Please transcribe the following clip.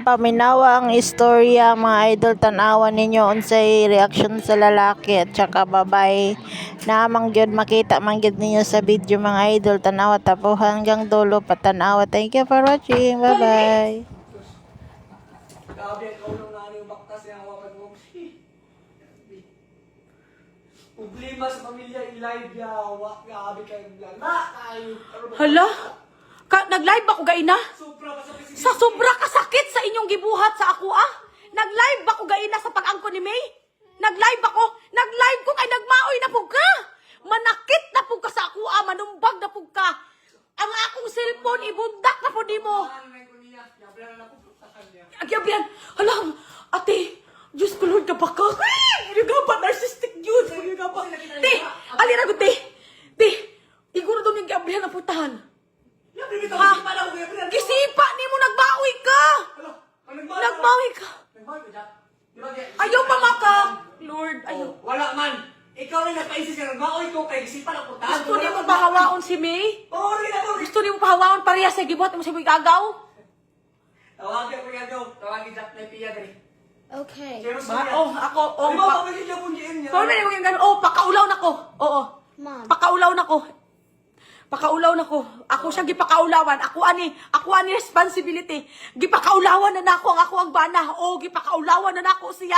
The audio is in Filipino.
paminawa ang istorya mga idol, tanawan ninyo unsay reaction sa lalaki at saka babae na mangyod makita mangyod ninyo sa video mga idol. Tanawa tapo hanggang dulo patanawa. Thank you for watching. Bye bye. Grabe ang kaulong na yung baktas niya hawakan mo. Problema sa pamilya i-live ya. Grabe kayo vlog. Hala? Nag-live ako gaina? Sobra ka sa pisigisip. Sa sobra kasakit sa inyong gibuhat sa ako Nag-live ako gaina sa pag-angko ni May? Nag-live ko kay nagmaoy na pug ka. Manakit na pug ka sa ako manumbag na pug ka. Ang akong cellphone ibundak na pud nimo. Agyabian. Hala, ate. Diyos ko Lord, kapaka. Pagyaga narcissistic yun. Pagyaga pa. Te, alin ako, te. Te, iguro doon yung gabrihan na putahan. Ha? Gisipa ni mo, nagbawi ka. Nagbawi ka. Ayaw mamaka. Lord, ayaw. Wala man. Ikaw rin nagpaisip ka. Nagbaoy ko kay gisipan ang putahan. Gusto niyo mo pahawaon si May? Oo, rin ako. Gusto niyo mo pahawaon parehas sa gibuhat mo si May gagaw? Tawagin ko yan daw. Tawagin Jack na piya gani. Okay. Ako, Di ba pamilya niya po niya? Paano na yung gano'n? Pakaulaw na ko. Oo. Mom. Pakaulaw na ko. Pakaulaw na ko. Ako siya gipakaulawan. Ako ani responsibility. Gipakaulawan na nako ang ako ang bana. Gipakaulawan na nako siya.